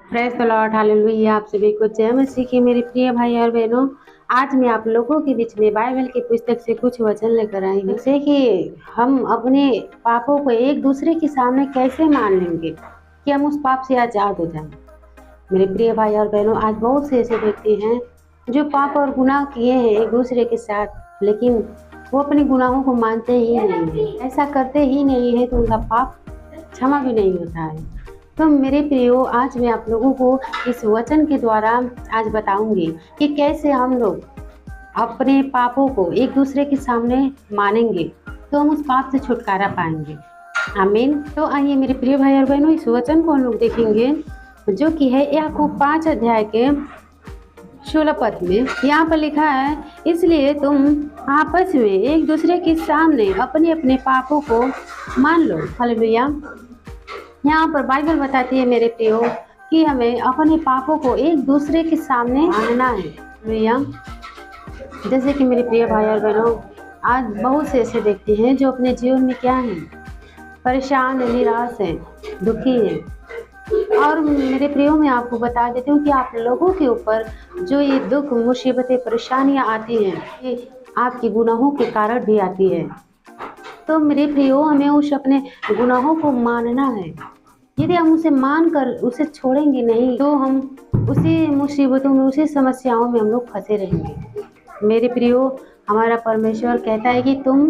Praise the Lord, hallelujah. आप सभी को जय मसीह की मेरे प्रिय भाई और बहनों। आज मैं आप लोगों के बीच में बाइबल की पुस्तक से कुछ वचन लेकर आई हूँ, जैसे कि हम अपने पापों को एक दूसरे के सामने कैसे मान लेंगे कि हम उस पाप से आज़ाद हो जाएं। मेरे प्रिय भाई और बहनों, आज बहुत से ऐसे व्यक्ति हैं जो पाप और गुनाह किए हैं एक दूसरे के साथ, लेकिन वो अपने गुनाहों को मानते ही नहीं है। ऐसा करते ही नहीं है तो उनका पाप क्षमा भी नहीं होता है। तो मेरे प्रियो, आज मैं आप लोगों को इस वचन के द्वारा आज बताऊंगी कि कैसे हम लोग अपने पापों को एक दूसरे के सामने मानेंगे तो हम उस पाप से छुटकारा पाएंगे। आमीन। तो आइए मेरे प्रिय भाई और बहनों, इस वचन को हम लोग देखेंगे जो कि है याकूब 5 अध्याय के 16 पद में। यहाँ पर लिखा है, इसलिए तुम आपस में एक दूसरे के सामने अपने अपने पापों को मान लो। हालेलुया। यहाँ पर बाइबल बताती है मेरे प्रियो कि हमें अपने पापों को एक दूसरे के सामने मानना है। हालेलुया। जैसे कि मेरे प्रिय भाई और बहनों, आज बहुत से ऐसे व्यक्ति हैं जो अपने जीवन में क्या हैं, परेशान है, निराश है, दुखी है। और मेरे प्रियो, मैं आपको बता देती हूँ कि आप लोगों के ऊपर जो ये दुख, मुसीबतें, परेशानियाँ आती हैं, ये आपके गुनाहों के कारण भी आती है। तो मेरे प्रियो, हमें उस अपने गुनाहों को मानना है। यदि हम उसे मान कर उसे छोड़ेंगे नहीं तो हम उसी मुसीबतों में, उसी समस्याओं में हम लोग फंसे रहेंगे। मेरे प्रियो, हमारा परमेश्वर कहता है कि तुम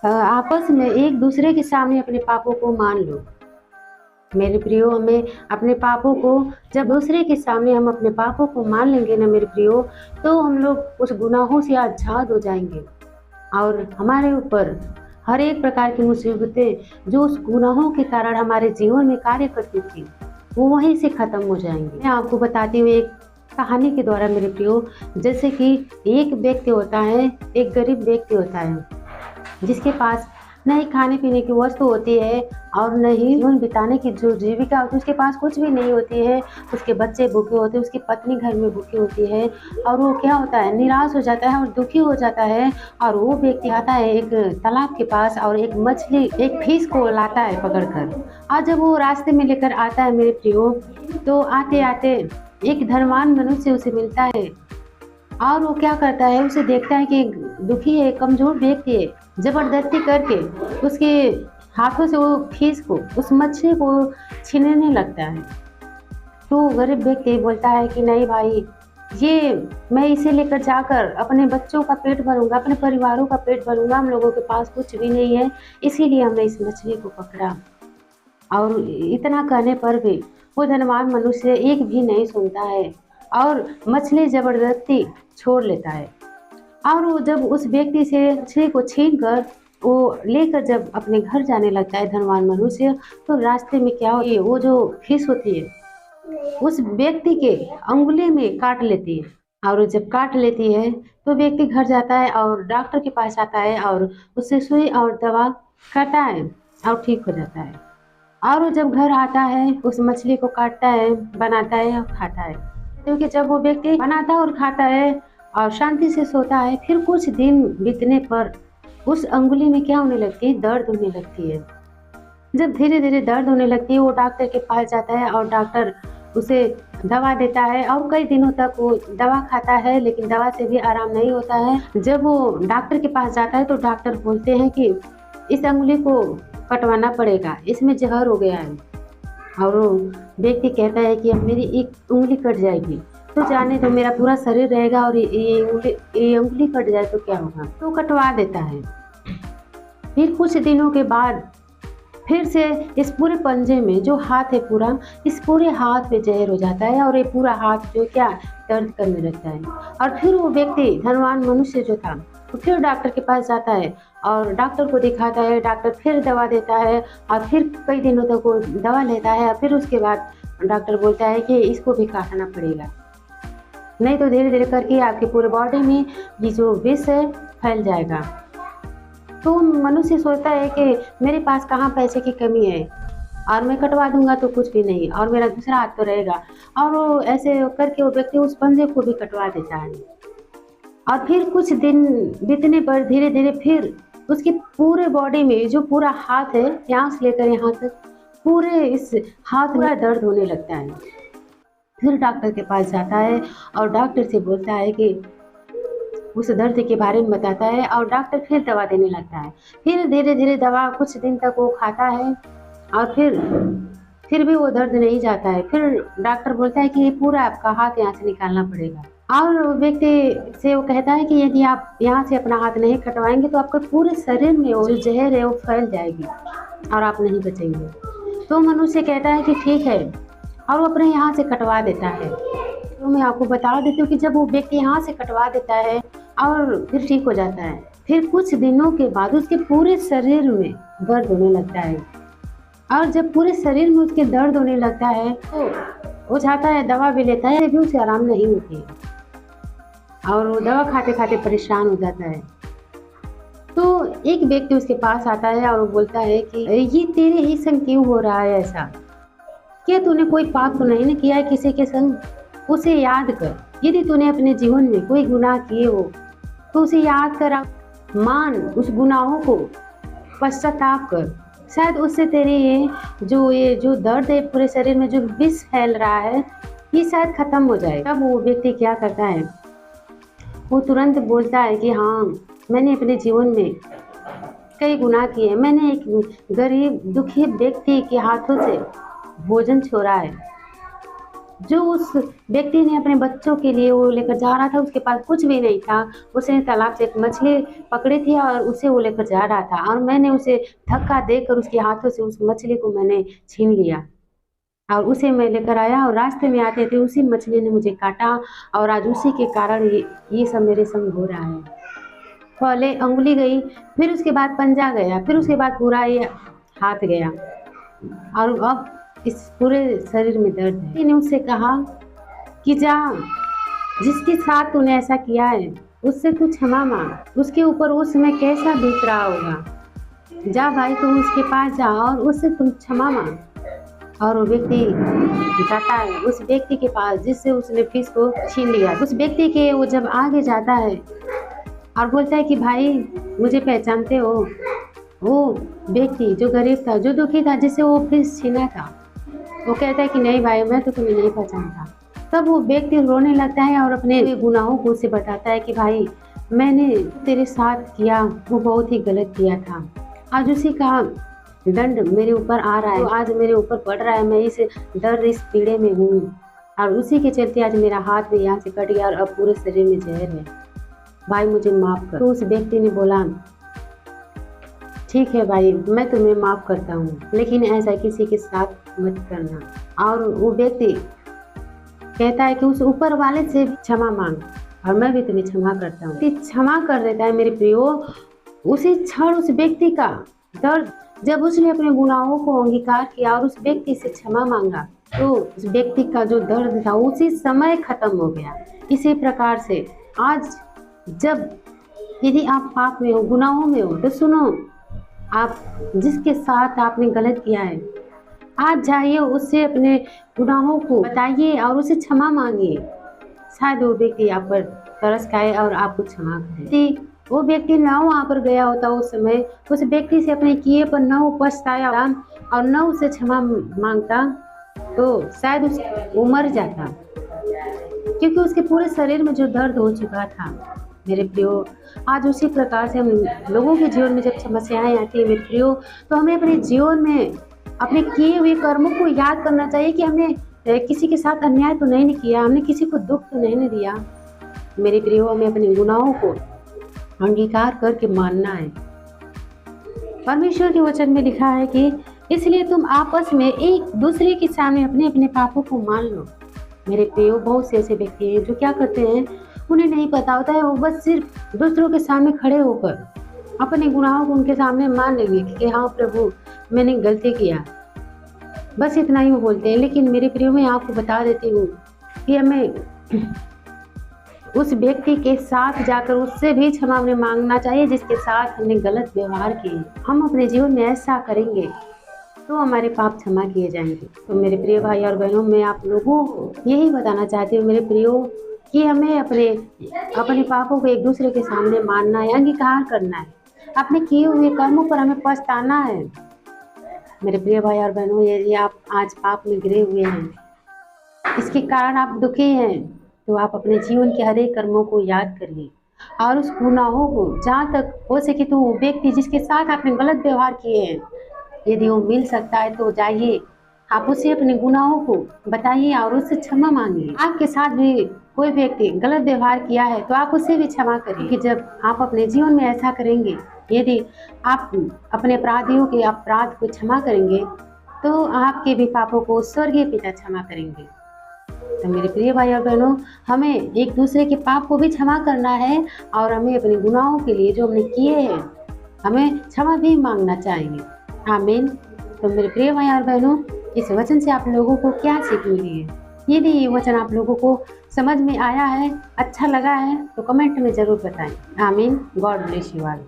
आपस में एक दूसरे के सामने अपने पापों को मान लो। मेरे प्रियो, हमें अपने पापों को, जब दूसरे के सामने हम अपने पापों को मान लेंगे ना मेरे प्रियो, तो हम लोग उस गुनाहों से आज़ाद हो जाएंगे और हमारे ऊपर हर एक प्रकार की मुसीबतें जो उस गुनाहों के कारण हमारे जीवन में कार्य करती थी, वो वहीं से खत्म हो जाएंगे। मैं आपको बताती हूँ एक कहानी के द्वारा मेरे प्रियो। जैसे कि एक व्यक्ति होता है, एक गरीब व्यक्ति होता है, जिसके पास न ही खाने पीने की वस्तु होती है और न ही जीवन बिताने की जो जीविका होती है, उसके पास कुछ भी नहीं होती है। उसके बच्चे भूखे होते हैं, उसकी पत्नी घर में भूखी होती है और वो क्या होता है, निराश हो जाता है और दुखी हो जाता है। और वो व्यक्ति आता है एक तालाब के पास और एक मछली, एक फिश को लाता है पकड़कर। और जब वो रास्ते में लेकर आता है मेरे प्रियो, तो आते आते एक धनवान मनुष्य उसे मिलता है और वो क्या करता है, उसे देखता है कि दुखी है, कमजोर व्यक्ति है, जबरदस्ती करके उसके हाथों से वो फिश को, उस मछली को छीनने लगता है। तो गरीब व्यक्ति बोलता है कि नहीं भाई, ये मैं इसे लेकर जाकर अपने बच्चों का पेट भरूंगा, अपने परिवारों का पेट भरूंगा, हम लोगों के पास कुछ भी नहीं है, इसीलिए हमने इस मछली को पकड़ा। और इतना कहने पर भी वो धनवान मनुष्य एक भी नहीं सुनता है और मछली जबरदस्ती छोड़ लेता है। और वो जब उस व्यक्ति से मछली को छीन कर वो लेकर जब अपने घर जाने लगता है धनवान मनुष्य, तो रास्ते में क्या होती है, वो जो फिश होती है उस व्यक्ति के अंगुली में काट लेती है। और जब काट लेती है तो व्यक्ति घर जाता है और डॉक्टर के पास आता है और उससे सुई और दवा करता है और ठीक हो जाता है। और वो जब घर आता है, उस मछली को काटता है, बनाता है और खाता है। क्योंकि जब वो व्यक्ति बनाता और खाता है और शांति से सोता है, फिर कुछ दिन बीतने पर उस अंगुली में क्या होने लगती है, दर्द होने लगती है। जब धीरे धीरे दर्द होने लगती है, वो डॉक्टर के पास जाता है और डॉक्टर उसे दवा देता है और कई दिनों तक वो दवा खाता है, लेकिन दवा से भी आराम नहीं होता है। जब वो डॉक्टर के पास जाता है तो डॉक्टर बोलते हैं कि इस अंगुली को कटवाना पड़ेगा, इसमें जहर हो गया है। और वो व्यक्ति कहता है कि अब मेरी एक उंगली कट जाएगी तो जाने दो, मेरा पूरा शरीर रहेगा और ये उंगली कट जाए तो क्या होगा। तो कटवा देता है। फिर कुछ दिनों के बाद फिर से इस पूरे पंजे में जो हाथ है पूरा, इस पूरे हाथ पे जहर हो जाता है और ये पूरा हाथ जो क्या दर्द करने लगता है। और फिर वो व्यक्ति, धनवान मनुष्य जो था, तो फिर डॉक्टर के पास जाता है और डॉक्टर को दिखाता है। डॉक्टर फिर दवा देता है और फिर कई दिनों तक वो दवा लेता है। फिर उसके बाद डॉक्टर बोलता है कि इसको भी काटना पड़ेगा, नहीं तो धीरे धीरे करके आपके पूरे बॉडी में ये जो विष है फैल जाएगा। तो मनुष्य सोचता है कि मेरे पास कहाँ पैसे की कमी है और मैं कटवा दूंगा तो कुछ भी नहीं और मेरा दूसरा हाथ तो रहेगा। और वो ऐसे करके वो व्यक्ति उस पंजे को भी कटवा देता है। और फिर कुछ दिन बीतने पर धीरे धीरे फिर उसकी पूरे बॉडी में जो पूरा हाथ है, यहाँ से लेकर यहाँ तक पूरे इस हाथ में दर्द होने लगता है। फिर डॉक्टर के पास जाता है और डॉक्टर से बोलता है कि उस दर्द के बारे में बताता है और डॉक्टर फिर दवा देने लगता है। फिर धीरे धीरे दवा कुछ दिन तक वो खाता है और फिर भी वो दर्द नहीं जाता है। फिर डॉक्टर बोलता है कि ये पूरा आपका हाथ यहाँ से निकालना पड़ेगा और व्यक्ति से वो कहता है कि यदि आप यहाँ से अपना हाथ नहीं कटवाएंगे तो आपके पूरे शरीर में वो जो जहर है वो फैल जाएगी और आप नहीं बचेंगे। तो मनुष्य कहता है कि ठीक है और वो अपने यहाँ से कटवा देता है। तो मैं आपको बता देती हूँ कि जब वो व्यक्ति यहाँ से कटवा देता है और फिर ठीक हो जाता है, फिर कुछ दिनों के बाद उसके पूरे शरीर में दर्द होने लगता है और जब पूरे शरीर में उसके दर्द होने लगता है तो वो जाता है दवा भी लेता है, भी उसे आराम नहीं होती और वो दवा खाते खाते परेशान हो जाता है। तो एक व्यक्ति उसके पास आता है और वो बोलता है कि ये तेरे ही संग क्यों हो रहा है ऐसा? क्या तूने कोई पाप तो नहीं किया है किसी के संग? उसे याद कर। यदि तूने अपने जीवन में कोई गुनाह किए हो तो उसे याद कर, मान उस गुनाहों को, पश्चाताप कर। शायद उससे तेरे ये जो दर्द है पूरे शरीर में, जो विष फैल रहा है, ये शायद खत्म हो जाए। तब वो व्यक्ति क्या करता है, वो तुरंत बोलता है कि हाँ, मैंने अपने जीवन में कई गुनाह किए। मैंने एक गरीब दुखी व्यक्ति के हाथों से भोजन छोड़ा है। जो उस व्यक्ति ने अपने बच्चों के लिए वो लेकर जा रहा था, उसके पास कुछ भी नहीं था। उसने तालाब से एक मछली पकड़ी थी और उसे वो लेकर जा रहा था और मैंने उसे धक्का देकर उसके हाथों से उस मछली को मैंने छीन लिया और उसे मैं लेकर आया और रास्ते में आते थे उसी मछली ने मुझे काटा और आज उसी के कारण ये सब मेरे संग हो रहा है। पहले अंगुली गई, फिर उसके बाद पंजा गया, फिर उसके बाद पूरा ये हाथ गया और अब इस पूरे शरीर में दर्द है। मैंने उससे कहा कि जा, जिसके साथ तूने ऐसा किया है उससे तू क्षमा मांग। उसके ऊपर उस समय कैसा बीत रहा होगा। जा भाई, तुम उसके पास जा और उससे तुम क्षमा मांग। और वो व्यक्ति जाता है उस व्यक्ति के पास जिससे उसने फिश को छीन लिया। उस व्यक्ति के वो जब आगे जाता है और बोलता है कि भाई, मुझे पहचानते हो? वो व्यक्ति जो गरीब था, जो दुखी था, जिससे वो फिश छीना था, वो कहता है कि नहीं भाई, मैं तो तुम्हें नहीं पहचानता। तब वो व्यक्ति रोने लगता है और अपने गुनाहों को उसे बताता है कि भाई, मैंने तेरे साथ किया वो बहुत ही गलत किया था। आज उसी का दंड मेरे ऊपर आ रहा है, तो आज मेरे ऊपर पड़ रहा है। मैं इस दर्द, इस पीड़े में हूँ और उसी के चलते आज मेरा हाथ भी यहाँ से कट गया और अब पूरे शरीर में जहर है। भाई, मुझे माफ़ कर। तो उस व्यक्ति ने बोला, ठीक है भाई, मैं तुम्हें माफ़ करता हूँ, लेकिन ऐसा किसी के साथ मत करना। और वो व्यक्ति कहता है कि उस ऊपर वाले से क्षमा मांग और मैं भी तुम्हें क्षमा करता हूँ। क्षमा कर देता है मेरे प्रियो। उसी क्षण उस व्यक्ति का दर्द, जब उसने अपने गुनाहों को अंगीकार किया और उस व्यक्ति से क्षमा मांगा, तो उस व्यक्ति का जो दर्द था उसी समय खत्म हो गया। इसी प्रकार से आज जब यदि आप पाप में हो, गुनाहों में हो, तो सुनो, आप जिसके साथ आपने गलत किया है, आज जाइए उससे अपने गुनाहों को बताइए और उसे क्षमा मांगिए। शायद वो व्यक्ति आप पर तरस खाए और आपको क्षमा करे। वो व्यक्ति न वहाँ पर गया होता उस समय, उस व्यक्ति से अपने किए पर न वो पछताया और न उसे क्षमा मांगता, तो शायद वो मर जाता, क्योंकि उसके पूरे शरीर में जो दर्द हो चुका था। मेरे प्रियो, आज उसी प्रकार से हम लोगों के जीवन में जब समस्याएं आती है मेरे प्रियो, तो हमें अपने जीवन में अपने किए हुए कर्मों को याद करना चाहिए कि हमने किसी के साथ अन्याय तो नहीं किया, हमने किसी को दुख तो नहीं दिया। मेरे प्रियो, हमें अपने गुनाहों को अंगीकार करके मानना है। परमेश्वर के वचन में लिखा है कि इसलिए तुम आपस में एक दूसरे के सामने अपने अपने पापों को मान लो। मेरे प्रियो, बहुत से ऐसे व्यक्ति हैं जो क्या करते हैं, उन्हें नहीं पता होता है, वो बस सिर्फ दूसरों के सामने खड़े होकर अपने गुनाहों को उनके सामने मान लेंगे कि हाँ प्रभु, मैंने गलती किया, बस इतना ही वो बोलते हैं। लेकिन मेरे प्रियो, मैं आपको बता देती हूँ कि हमें उस व्यक्ति के साथ जाकर उससे भी क्षमा मांगना चाहिए जिसके साथ हमने गलत व्यवहार किए। हम अपने जीवन में ऐसा करेंगे तो हमारे पाप क्षमा किए जाएंगे। तो मेरे प्रिय भाई और बहनों, मैं आप लोगों को यही बताना चाहती हूँ मेरे प्रियो, कि हमें अपने पापों को एक दूसरे के सामने मानना है, अंगीकार करना है, अपने किए हुए कर्मों पर हमें पछताना है। मेरे प्रिय भाई और बहनों, यदि आप आज पाप में गिरे हुए हैं इसके कारण आप दुखी हैं, तो आप अपने जीवन के हर एक कर्मों को याद करिए और उस गुनाहों को जहाँ तक हो सके तो वो व्यक्ति जिसके साथ आपने गलत व्यवहार किए हैं, यदि वो मिल सकता है तो जाइए, आप उसे अपने गुनाहों को बताइए और उससे क्षमा मांगिए। आपके साथ भी कोई व्यक्ति गलत व्यवहार किया है तो आप उसे भी क्षमा करिए, कि जब आप अपने जीवन में ऐसा करेंगे, यदि आप अपने अपराधियों के अपराध को क्षमा करेंगे तो आपके भी पापों को स्वर्गीय पिता क्षमा करेंगे। तो मेरे प्रिय भाई और बहनों, हमें एक दूसरे के पाप को भी क्षमा करना है और हमें अपने गुनाहों के लिए जो हमने किए हैं हमें क्षमा भी मांगना चाहिए। आमीन। तो मेरे प्रिय भाई और बहनों, इस वचन से आप लोगों को क्या सीख मिली है? यदि ये वचन आप लोगों को समझ में आया है, अच्छा लगा है, तो कमेंट में ज़रूर बताएं। आमीन। God bless you all.